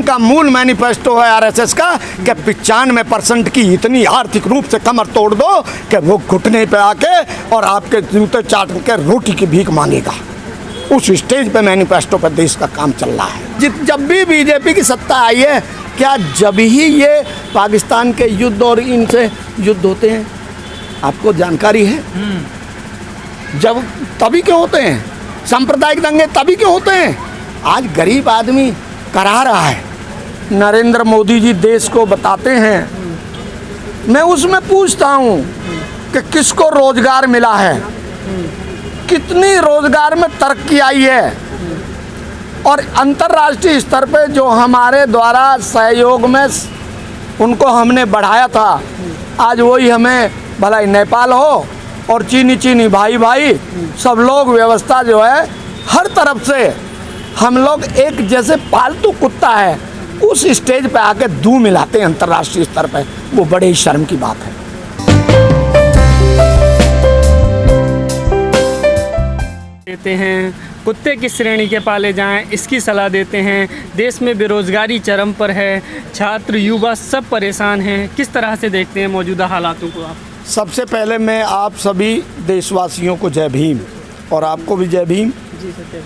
का मूल मैनिफेस्टो है आरएसएस का कि 95% की इतनी आर्थिक रूप से कमर तोड़ दो कि वो घुटने पे आके और आपके जूते चाट के रोटी की भीख मांगेगा। उस स्टेज पे मैनिफेस्टो पे देश का काम चल रहा है। जब भी बीजेपी की सत्ता आई है, क्या जब ही ये पाकिस्तान के युद्ध और इनसे युद्ध होते हैं? आपको जानकारी है? जब तभी क्यों होते हैं? सांप्रदायिक दंगे तभी क्यों होते हैं? आज गरीब आदमी करा रहा है। नरेंद्र मोदी जी देश को बताते हैं। मैं उसमें पूछता हूँ कि किसको रोजगार मिला है, कितनी रोजगार में तरक्की आई है, और अंतर्राष्ट्रीय स्तर पे जो हमारे द्वारा सहयोग में उनको हमने बढ़ाया था, आज वही हमें भला नेपाल हो और चीनी भाई भाई सब लोग व्यवस्था जो है हर तरफ से हम लोग एक जैसे पालतू कुत्ता है उस स्टेज पे आके दू मिलाते हैं अंतर्राष्ट्रीय स्तर पे। वो बड़े ही शर्म की बात है। देते हैं कुत्ते की श्रेणी के पाले जाएं, इसकी सलाह देते हैं। देश में बेरोजगारी चरम पर है, छात्र युवा सब परेशान हैं। किस तरह से देखते हैं मौजूदा हालातों को आप? सबसे पहले मैं आप सभी देशवासियों को जय भीम, और आपको भी जय भीम। जी सर।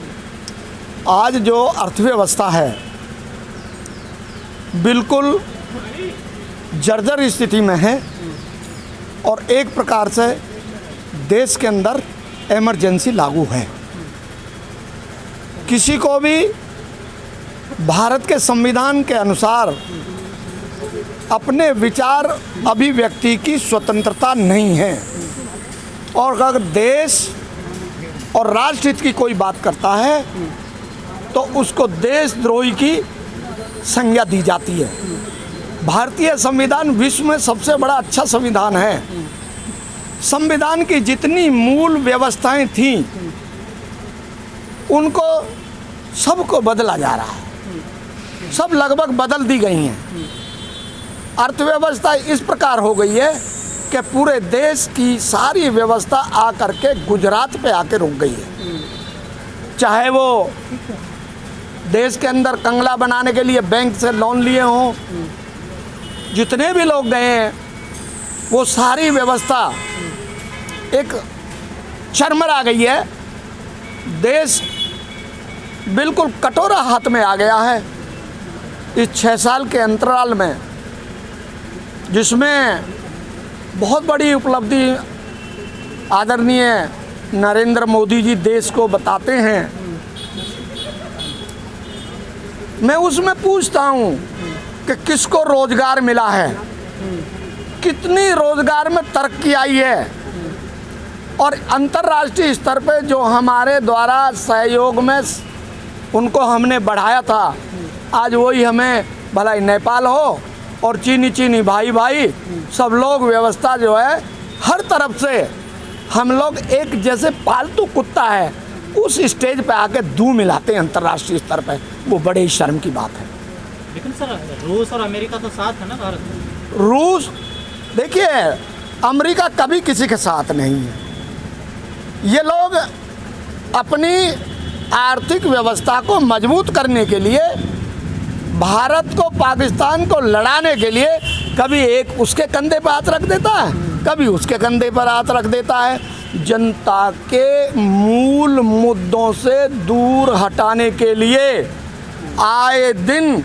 आज जो अर्थव्यवस्था है बिल्कुल जर्जर स्थिति में है, और एक प्रकार से देश के अंदर इमरजेंसी लागू है। किसी को भी भारत के संविधान के अनुसार अपने विचार अभिव्यक्ति की स्वतंत्रता नहीं है, और अगर देश और राष्ट्रहित की कोई बात करता है तो उसको देशद्रोही की संज्ञा दी जाती है। भारतीय संविधान विश्व में सबसे बड़ा अच्छा संविधान है। संविधान की जितनी मूल व्यवस्थाएं थीं उनको सबको बदला जा रहा है, सब लगभग बदल दी गई हैं। अर्थव्यवस्था इस प्रकार हो गई है कि पूरे देश की सारी व्यवस्था आकर के गुजरात पे आके रुक गई है। चाहे वो देश के अंदर कंगला बनाने के लिए बैंक से लोन लिए हों, जितने भी लोग गए हैं वो सारी व्यवस्था एक चरमरा गई है। देश बिल्कुल कटोरा हाथ में आ गया है। इस 6 साल के अंतराल में, जिसमें बहुत बड़ी उपलब्धि आदरणीय नरेंद्र मोदी जी देश को बताते हैं, मैं उसमें पूछता हूँ कि किसको रोजगार मिला है, कितनी रोजगार में तरक्की आई है, और अंतर्राष्ट्रीय स्तर पे जो हमारे द्वारा सहयोग में उनको हमने बढ़ाया था, आज वही हमें भला नेपाल हो और चीनी भाई भाई सब लोग व्यवस्था जो है हर तरफ से हम लोग एक जैसे पालतू कुत्ता है उस स्टेज पे आके दू मिलाते हैं अंतर्राष्ट्रीय स्तर पे। वो बड़े ही शर्म की बात है। लेकिन सर रूस और अमेरिका तो साथ है ना भारत में? रूस, देखिए, अमेरिका कभी किसी के साथ नहीं है। ये लोग अपनी आर्थिक व्यवस्था को मजबूत करने के लिए, भारत को पाकिस्तान को लड़ाने के लिए कभी एक उसके कंधे पर हाथ रख देता है, कभी उसके कंधे पर हाथ रख देता है। जनता के मूल मुद्दों से दूर हटाने के लिए आए दिन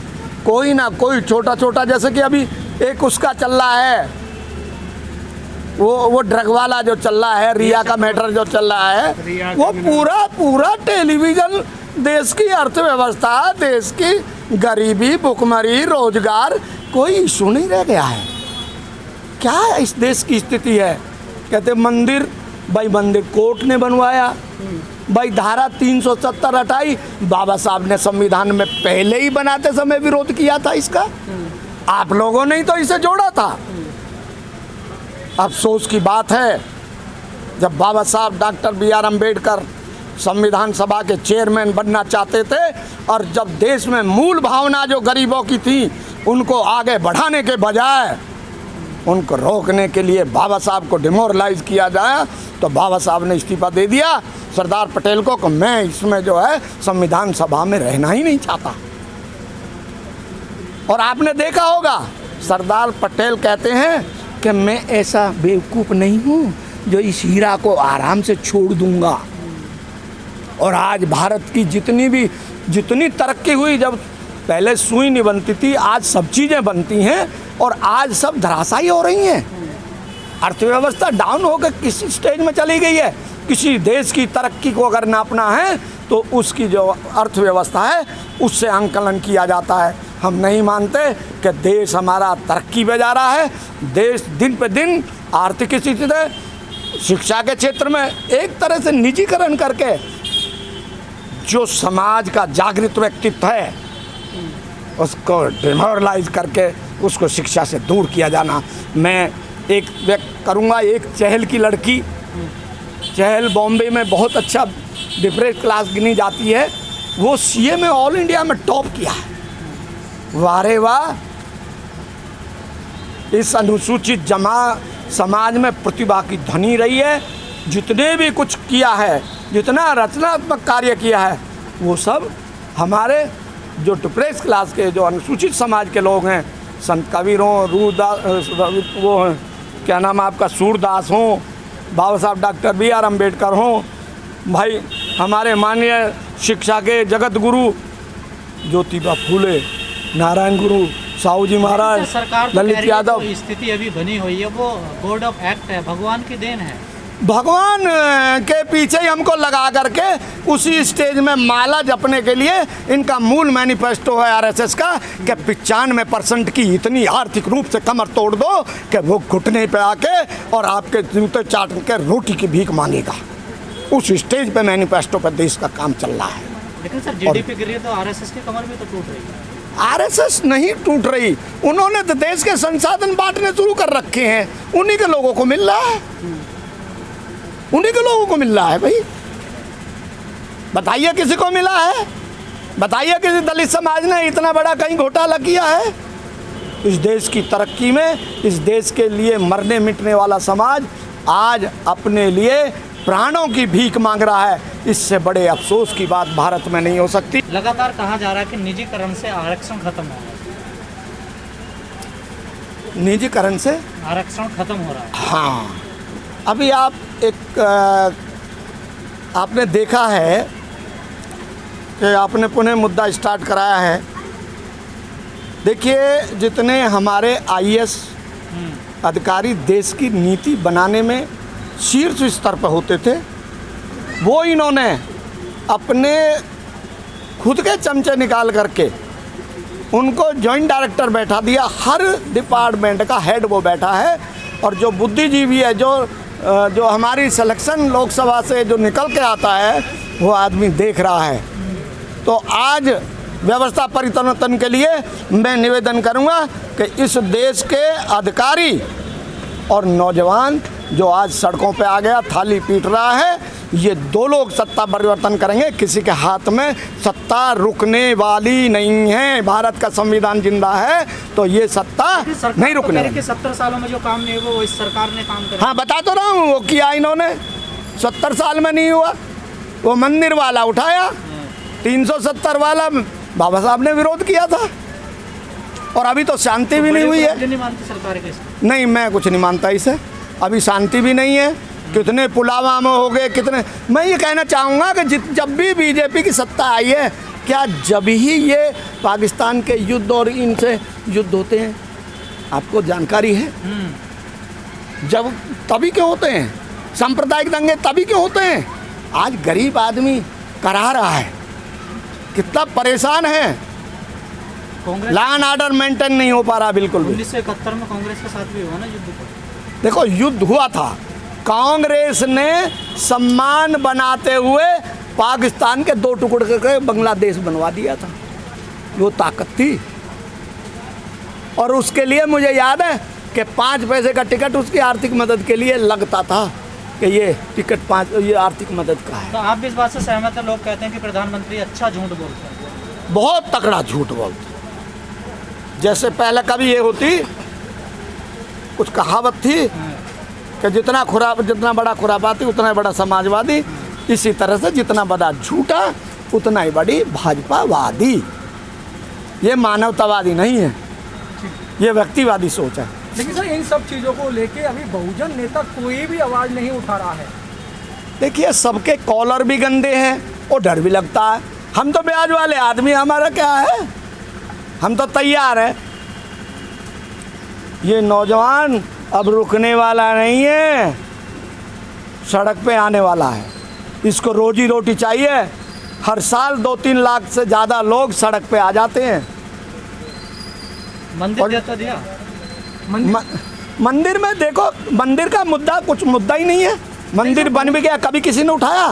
कोई ना कोई छोटा छोटा, जैसे कि अभी एक उसका चल रहा है, वो ड्रग वाला जो चल रहा है, रिया का मैटर जो चल रहा है, वो पूरा टेलीविजन देश की अर्थव्यवस्था, देश की गरीबी, भुखमरी, रोजगार, कोई इशू नहीं रह गया है। क्या इस देश की स्थिति है? कहते मंदिर, भाई मंदिर कोर्ट ने बनवाया, भाई धारा 370 हटाई, बाबा साहब ने संविधान में पहले ही बनाते समय विरोध किया था इसका, आप लोगों ने ही तो इसे जोड़ा था। अफसोस की बात है, जब बाबा साहब डॉक्टर BR अम्बेडकर संविधान सभा के चेयरमैन बनना चाहते थे, और जब देश में मूल भावना जो गरीबों की थी उनको आगे बढ़ाने के बजाय उनको रोकने के लिए बाबा साहब को डिमोरलाइज किया जाए, तो बाबा साहब ने इस्तीफा दे दिया सरदार पटेल को कि मैं इसमें जो है संविधान सभा में रहना ही नहीं चाहता। और आपने देखा होगा सरदार पटेल कहते हैं कि मैं ऐसा बेवकूफ़ नहीं हूँ जो इस हीरा को आराम से छोड़ दूंगा। और आज भारत की जितनी तरक्की हुई, जब पहले सुई नहीं बनती थी, आज सब चीज़ें बनती हैं और आज सब धराशायी हो रही हैं। अर्थव्यवस्था डाउन होकर किस स्टेज में चली गई है। किसी देश की तरक्की को अगर नापना है तो उसकी जो अर्थव्यवस्था है उससे आंकलन किया जाता है। हम नहीं मानते कि देश हमारा तरक्की पे जा रहा है। देश दिन पे दिन आर्थिक स्थिति से शिक्षा के क्षेत्र में एक तरह से निजीकरण करके जो समाज का जागृत व्यक्तित्व है उसको डिमोरलाइज करके उसको शिक्षा से दूर किया जाना। मैं एक व्यक्त करूँगा, एक चहल की लड़की, चहल बॉम्बे में बहुत अच्छा डिप्रेस क्लास गिनी जाती है, वो सीए में ऑल इंडिया में टॉप किया है। वाह रे वाह, इस अनुसूचित समाज में प्रतिभा की धनी रही है। जितने भी कुछ किया है, जितना रचनात्मक कार्य किया है, वो सब हमारे जो डिप्रेस क्लास के जो अनुसूचित समाज के लोग हैं, संत कबीर हों, वो क्या नाम आपका सूरदास हों, बाबा साहब डॉक्टर बी.आर. अम्बेडकर हों, भाई हमारे माननीय शिक्षा के जगत गुरु ज्योतिबा फूले, नारायण गुरु, साहू जी महाराज, सरकार ललित यादव। स्थिति अभी बनी हुई है वो गॉड ऑफ एक्ट है, भगवान की देन है। भगवान के पीछे ही हमको लगा करके उसी स्टेज में माला जपने के लिए इनका मूल मैनिफेस्टो है आरएसएस का कि 95% की इतनी आर्थिक रूप से कमर तोड़ दो कि वो घुटने पे आके और आपके जूते चाट के रोटी की भीख मांगेगा। उस स्टेज पे मैनिफेस्टो पे देश का काम चल रहा है। लेकिन सर जीडीपी गिर रही है तो आरएसएस की कमर भी तो टूट रही है। आरएसएस नहीं टूट रही, उन्होंने तो देश के संसाधन बांटने शुरू कर रखे हैं, उन्हीं के लोगों को मिल रहा है, उन्हीं के लोगों को मिल रहा है। भाई बताइए किसी को मिला है? बताइए किसी दलित समाज ने इतना बड़ा कहीं घोटाला किया है? इस देश की तरक्की में, इस देश के लिए मरने मिटने वाला समाज आज अपने लिए प्राणों की भीख मांग रहा है। इससे बड़े अफसोस की बात भारत में नहीं हो सकती। लगातार कहा जा रहा है कि निजीकरण से आरक्षण खत्म हो रहा है। निजीकरण से आरक्षण खत्म हो रहा है। हाँ, अभी आप आपने देखा है कि आपने पुनः मुद्दा स्टार्ट कराया है। देखिए, जितने हमारे आईएएस अधिकारी देश की नीति बनाने में शीर्ष स्तर पर होते थे, वो इन्होंने अपने खुद के चमचे निकाल करके उनको जॉइंट डायरेक्टर बैठा दिया। हर डिपार्टमेंट का हेड वो बैठा है। और जो बुद्धिजीवी है, जो हमारी सिलेक्शन लोकसभा से जो निकल के आता है, वो आदमी देख रहा है। तो आज व्यवस्था परिवर्तन के लिए मैं निवेदन करूंगा कि इस देश के अधिकारी और नौजवान जो आज सड़कों पे आ गया, थाली पीट रहा है, ये दो लोग सत्ता परिवर्तन करेंगे। किसी के हाथ में सत्ता रुकने वाली नहीं है। भारत का संविधान जिंदा है तो ये सत्ता नहीं रुकने वाली। 70 सालों में जो काम नहीं हुआ वो इस सरकार ने काम किया। हाँ, बता तो रहा हूँ, वो किया इन्होंने। 70 साल में नहीं हुआ। वो मंदिर वाला उठाया, 370 वाला बाबा साहब ने विरोध किया था, और अभी तो शांति भी नहीं हुई है। नहीं मानती सरकार के? नहीं, मैं कुछ नहीं मानता इसे। अभी शांति भी नहीं है। कितने पुलवामा हो गए, कितने। मैं ये कहना चाहूँगा कि जब भी बीजेपी की सत्ता आई है, क्या जब ही ये पाकिस्तान के युद्ध और इनसे युद्ध होते हैं? आपको जानकारी है? जब तभी क्यों होते हैं? सांप्रदायिक दंगे तभी क्यों होते हैं? आज गरीब आदमी करा रहा है, कितना परेशान है। लॉ एंड ऑर्डर मेंटेन नहीं हो पा रहा बिल्कुल भी। 1971 में कांग्रेस के साथ भी हुआ ना युद्ध। देखो, युद्ध हुआ था, कांग्रेस ने सम्मान बनाते हुए पाकिस्तान के 2 टुकड़े करके बांग्लादेश बनवा दिया था। वो ताकत थी। और उसके लिए मुझे याद है कि 5 पैसे का टिकट उसकी आर्थिक मदद के लिए लगता था कि ये टिकट ये आर्थिक मदद का है। तो आप भी इस बात से सहमत हैं? लोग कहते हैं कि प्रधानमंत्री अच्छा झूठ बोलते हैं। बहुत तकड़ा झूठ बोलते। जैसे पहले कभी ये होती, कुछ कहावत थी कि जितना बड़ा खुरापाती उतना बड़ा समाजवादी। इसी तरह से जितना बड़ा झूठा उतना ही बड़ी भाजपावादी। ये मानवतावादी नहीं है, ये व्यक्तिवादी सोच है। लेकिन सर इन सब चीज़ों को लेके अभी बहुजन नेता कोई भी आवाज़ नहीं उठा रहा है। देखिए सबके कॉलर भी गंदे हैं और डर भी लगता है। हम तो ब्याज वाले आदमी, हमारा क्या है, हम तो तैयार हैं। ये नौजवान अब रुकने वाला नहीं है, सड़क पे आने वाला है। इसको रोजी रोटी चाहिए। हर साल 2-3 लाख से ज़्यादा लोग सड़क पे आ जाते हैं। मंदिर और- जैसा दिया मंदिर में देखो, मंदिर का मुद्दा कुछ मुद्दा ही नहीं है। मंदिर बन भी गया, कभी किसी ने उठाया,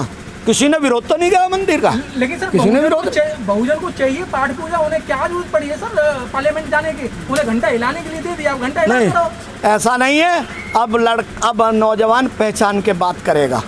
किसी ने विरोध तो नहीं किया मंदिर का। लेकिन सर किसी ने विरोध, बहुजन को चाहिए पाठ पूजा, उन्हें क्या जरूरत पड़ी है सर पार्लियामेंट जाने की? उन्हें घंटा हिलाने के लिए दे दिया, आप घंटा हिला नहीं करो। ऐसा नहीं है। अब नौजवान पहचान के बात करेगा।